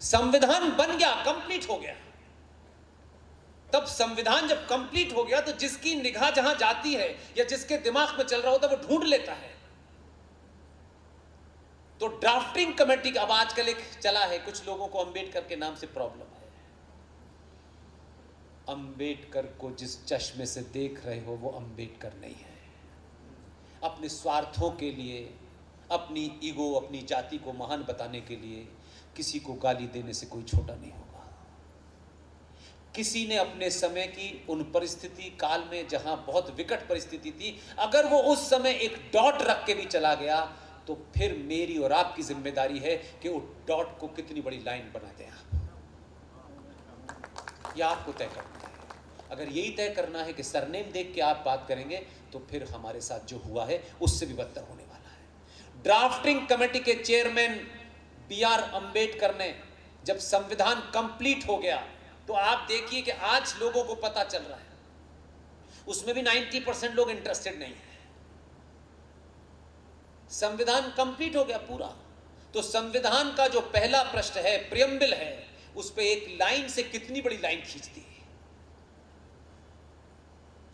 संविधान बन गया, कंप्लीट हो गया। तब संविधान जब कंप्लीट हो गया तो जिसकी निगाह जहां जाती है या जिसके दिमाग में चल रहा होता है वो ढूंढ लेता है। तो ड्राफ्टिंग कमेटी का अब आजकल एक चला है, कुछ लोगों को अंबेडकर के नाम से प्रॉब्लम है। अंबेडकर को जिस चश्मे से देख रहे हो वो अंबेडकर नहीं है। अपने स्वार्थों के लिए, अपनी ईगो, अपनी जाति को महान बताने के लिए किसी को गाली देने से कोई छोटा नहीं होगा। किसी ने अपने समय की उन परिस्थिति काल में जहां बहुत विकट परिस्थिति थी, अगर वो उस समय एक डॉट रख के भी चला गया तो फिर मेरी और आपकी जिम्मेदारी है कि वो डॉट को कितनी बड़ी लाइन बना दें आप। यह आपको तय करना है। अगर यही तय करना है कि सरनेम देख के आप बात करेंगे तो फिर हमारे साथ जो हुआ है उससे भी बदतर होने वाला है। ड्राफ्टिंग कमेटी के चेयरमैन B.R. अंबेडकर ने जब संविधान कंप्लीट हो गया तो आप देखिए कि आज लोगों को पता चल रहा है, उसमें भी 90% लोग इंटरेस्टेड नहीं है। संविधान कंप्लीट हो गया पूरा, तो संविधान का जो पहला प्रश्न है, प्रियम्बल है, उस पे एक लाइन से कितनी बड़ी लाइन खींच दी है,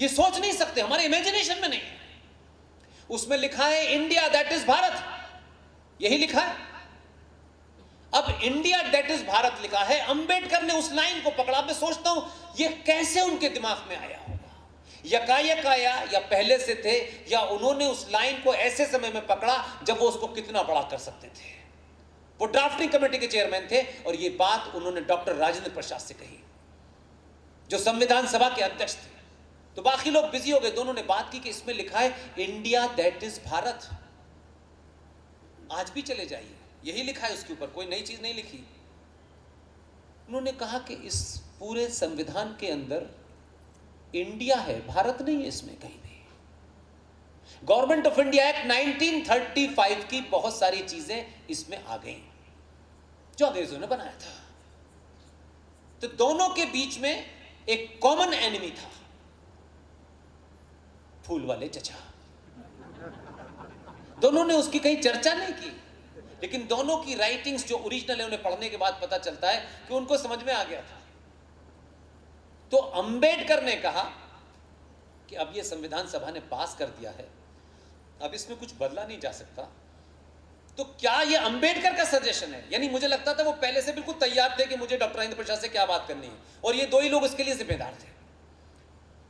ये सोच नहीं सकते, हमारे इमेजिनेशन में नहीं है। उसमें लिखा है इंडिया दैट इज भारत, यही लिखा है। अब इंडिया दैट इज भारत लिखा है, अंबेडकर ने उस लाइन को पकड़ा। मैं सोचता हूं ये कैसे उनके दिमाग में आया होगा, यकायक आया या पहले से थे, या उन्होंने उस लाइन को ऐसे समय में पकड़ा जब वो उसको कितना बड़ा कर सकते थे। वो ड्राफ्टिंग कमेटी के चेयरमैन थे और ये बात उन्होंने डॉक्टर राजेंद्र प्रसाद से कही जो संविधान सभा के अध्यक्ष थे। तो बाकी लोग बिजी हो गए, दोनों ने बात की कि इसमें लिखा है इंडिया दैट इज भारत। आज भी चले जाइए, यही लिखा है उसके ऊपर, कोई नई चीज नहीं लिखी। उन्होंने कहा कि इस पूरे संविधान के अंदर इंडिया है, भारत नहीं है इसमें कहीं भी। गवर्नमेंट ऑफ इंडिया एक्ट 1935 की बहुत सारी चीजें इसमें आ गई जो अंग्रेजों ने बनाया था। तो दोनों के बीच में एक कॉमन एनिमी था, फूल वाले चचा। दोनों ने उसकी कहीं चर्चा नहीं की, लेकिन दोनों की राइटिंग्स जो ओरिजिनल है उन्हें पढ़ने के बाद पता चलता है कि उनको समझ में आ गया था। तो अंबेडकर ने कहा कि अब यह संविधान सभा ने पास कर दिया है, अब इसमें कुछ बदला नहीं जा सकता। तो क्या यह अंबेडकर का सजेशन है? यानी मुझे लगता था वो पहले से बिल्कुल तैयार थे कि मुझे डॉक्टर राजेंद्र प्रसाद से क्या बात करनी है, और ये दो ही लोग उसके लिए जिम्मेदार थे।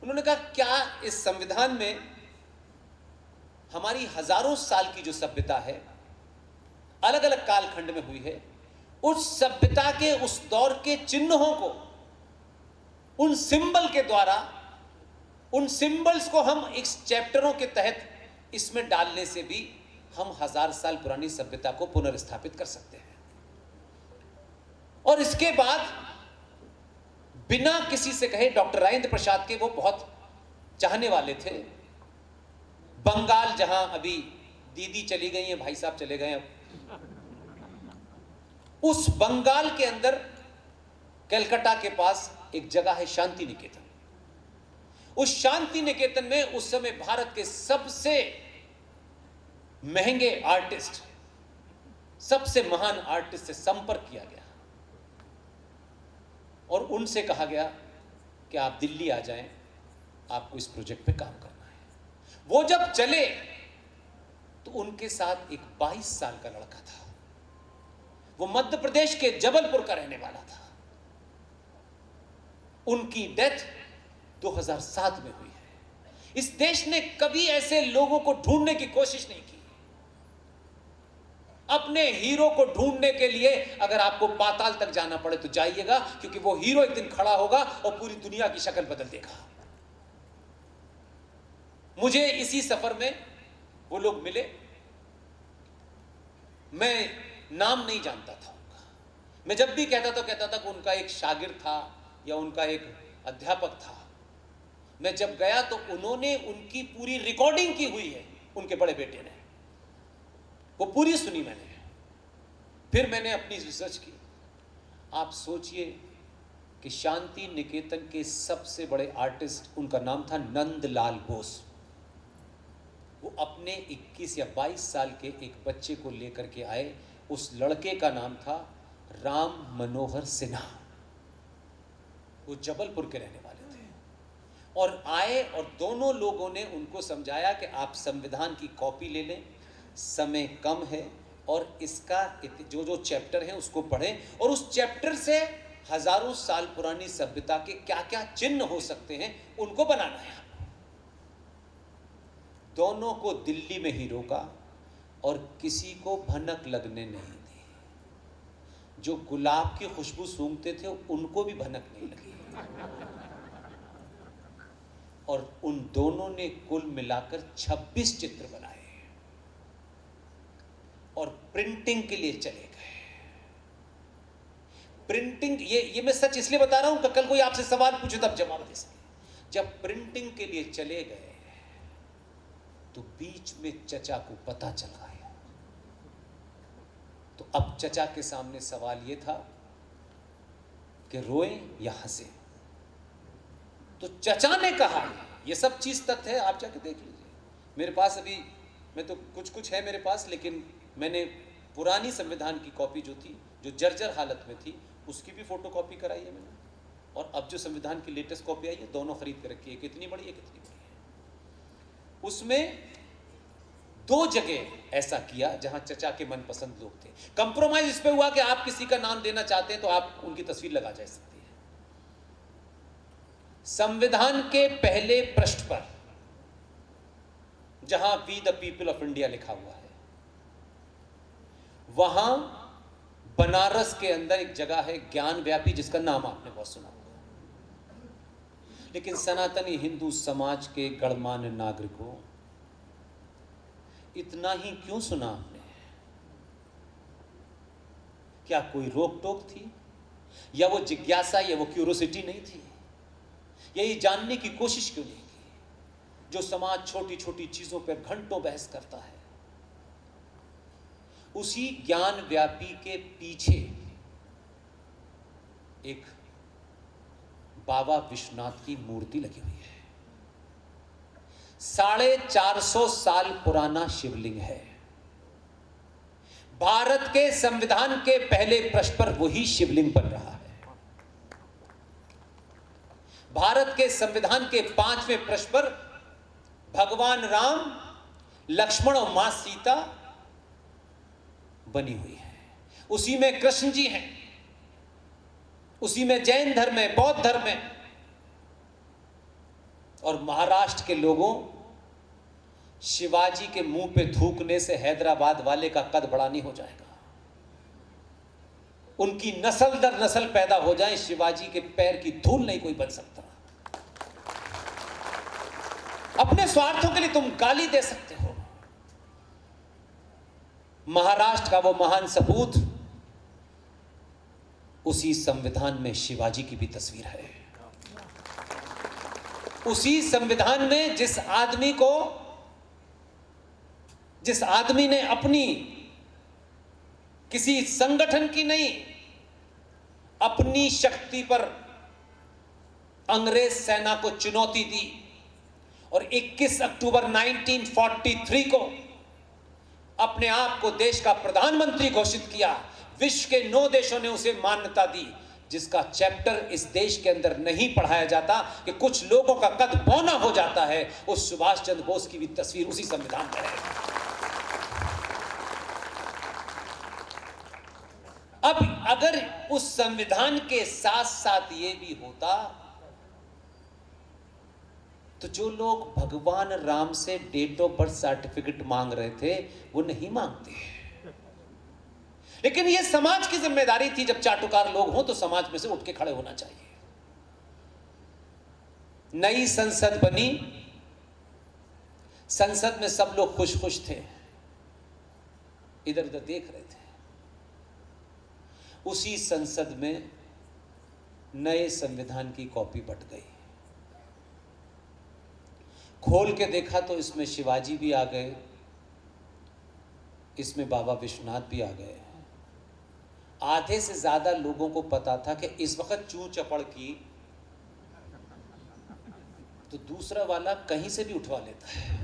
उन्होंने कहा क्या इस संविधान में हमारी हजारों साल की जो सभ्यता है, अलग अलग कालखंड में हुई है, उस सभ्यता के उस दौर के चिन्हों को, उन सिंबल के द्वारा, उन सिंबल्स को हम इस चैप्टरों के तहत इसमें डालने से भी हम 1000 साल पुरानी सभ्यता को पुनर्स्थापित कर सकते हैं। और इसके बाद बिना किसी से कहे, डॉक्टर राजेंद्र प्रसाद के वो बहुत चाहने वाले थे। बंगाल, जहां अभी दीदी चली गई हैं, भाई साहब चले गए, अब उस बंगाल के अंदर कलकत्ता के पास एक जगह है शांति निकेतन। उस शांति निकेतन में उस समय भारत के सबसे महंगे आर्टिस्ट, सबसे महान आर्टिस्ट से संपर्क किया गया और उनसे कहा गया कि आप दिल्ली आ जाएं, आपको इस प्रोजेक्ट पे काम करना है। वो जब चले तो उनके साथ एक 22 साल का लड़का था। वो मध्य प्रदेश के जबलपुर का रहने वाला था। उनकी डेथ 2007 में हुई है। इस देश ने कभी ऐसे लोगों को ढूंढने की कोशिश नहीं की। अपने हीरो को ढूंढने के लिए अगर आपको पाताल तक जाना पड़े तो जाइएगा, क्योंकि वो हीरो एक दिन खड़ा होगा और पूरी दुनिया की शक्ल बदल देगा। मुझे इसी सफर में वो लोग मिले। मैं नाम नहीं जानता था उनका। मैं जब भी कहता था कि उनका एक शागिर्द था या उनका एक अध्यापक था। मैं जब गया तो उन्होंने उनकी पूरी रिकॉर्डिंग की हुई है, उनके बड़े बेटे ने, वो पूरी सुनी मैंने। फिर मैंने अपनी रिसर्च की। आप सोचिए कि शांति निकेतन के सबसे बड़े आर्टिस्ट, उनका नाम था नंदलाल बोस। वो अपने 21 या 22 साल के एक बच्चे को लेकर के आए। उस लड़के का नाम था राम मनोहर सिन्हा, वो जबलपुर के रहने वाले थे, और आए और दोनों लोगों ने उनको समझाया कि आप संविधान की कॉपी ले लें, समय कम है, और इसका जो जो चैप्टर है उसको पढ़ें, और उस चैप्टर से हजारों साल पुरानी सभ्यता के क्या क्या चिन्ह हो सकते हैं उनको बनाना है। दोनों को दिल्ली में ही रोका और किसी को भनक लगने नहीं दी। जो गुलाब की खुशबू सूंघते थे उनको भी भनक नहीं लगी, और उन दोनों ने कुल मिलाकर 26 चित्र बनाए और प्रिंटिंग के लिए चले गए। प्रिंटिंग, ये मैं सच इसलिए बता रहा हूं कि कल कोई आपसे सवाल पूछे तब जवाब दे सके। जब प्रिंटिंग के लिए चले गए तो बीच में चचा को पता चल गया। तो अब चचा के सामने सवाल यह था कि रोएं या हंसें। तो चचा ने कहा, यह सब चीज तथ्य है, आप जाके देख लीजिए। मेरे पास अभी, मैं तो कुछ है मेरे पास, लेकिन मैंने पुरानी संविधान की कॉपी जो थी, जो जर्जर हालत में थी, उसकी भी फोटो कॉपी कराई है मैंने, और अब जो संविधान की लेटेस्ट कॉपी आई है दोनों खरीद के रखी है। कितनी बड़ी है, कितनी बड़ी है। उसमें 2 जगह ऐसा किया जहां चचा के मनपसंद लोग थे। कंप्रोमाइज इस पे हुआ कि आप किसी का नाम देना चाहते हैं तो आप उनकी तस्वीर लगा जा सकती है। संविधान के पहले पृष्ठ पर जहां we the people of India लिखा हुआ है, वहां बनारस के अंदर एक जगह है ज्ञान व्यापी, जिसका नाम आपने बहुत सुना होगा। लेकिन सनातनी हिंदू समाज के गणमान्य नागरिकों, इतना ही क्यों सुना आपने? क्या कोई रोक टोक थी, या वो जिज्ञासा, या वो क्यूरोसिटी नहीं थी, या ये जानने की कोशिश क्यों नहीं की? जो समाज छोटी छोटी चीजों पर घंटों बहस करता है, उसी ज्ञान व्यापी के पीछे एक बाबा विश्वनाथ की मूर्ति लगी हुई है। 450 साल पुराना शिवलिंग है। भारत के संविधान के पहले पृष्ठ पर वही शिवलिंग बन रहा है। भारत के संविधान के 5वें पृष्ठ पर भगवान राम, लक्ष्मण और मां सीता बनी हुई है। उसी में कृष्ण जी हैं, उसी में जैन धर्म है, बौद्ध धर्म है। और महाराष्ट्र के लोगों, शिवाजी के मुंह पे थूकने से हैदराबाद वाले का कद बड़ा नहीं हो जाएगा। उनकी नस्ल दर नस्ल पैदा हो जाए, शिवाजी के पैर की धूल नहीं कोई बन सकता। अपने स्वार्थों के लिए तुम गाली दे सकते हो। महाराष्ट्र का वो महान सपूत, उसी संविधान में शिवाजी की भी तस्वीर है। उसी संविधान में जिस आदमी ने अपनी किसी संगठन की नहीं, अपनी शक्ति पर अंग्रेज सेना को चुनौती दी और 21 अक्टूबर 1943 को अपने आप को देश का प्रधानमंत्री घोषित किया, विश्व के 9 देशों ने उसे मान्यता दी, जिसका चैप्टर इस देश के अंदर नहीं पढ़ाया जाता कि कुछ लोगों का कद बौना हो जाता है, उस सुभाष चंद्र बोस की भी तस्वीर उसी संविधान में है। अब अगर उस संविधान के साथ साथ ये भी होता तो जो लोग भगवान राम से डेट ऑफ बर्थ सर्टिफिकेट मांग रहे थे वो नहीं मांगते। लेकिन ये समाज की जिम्मेदारी थी, जब चाटुकार लोग हों तो समाज में से उठ के खड़े होना चाहिए। नई संसद बनी, संसद में सब लोग खुश खुश थे, इधर उधर देख रहे थे। उसी संसद में नए संविधान की कॉपी बट गई। खोल के देखा तो इसमें शिवाजी भी आ गए, इसमें बाबा विश्वनाथ भी आ गए। आधे से ज्यादा लोगों को पता था कि इस वक्त चू चपड़ की तो दूसरा वाला कहीं से भी उठवा लेता है।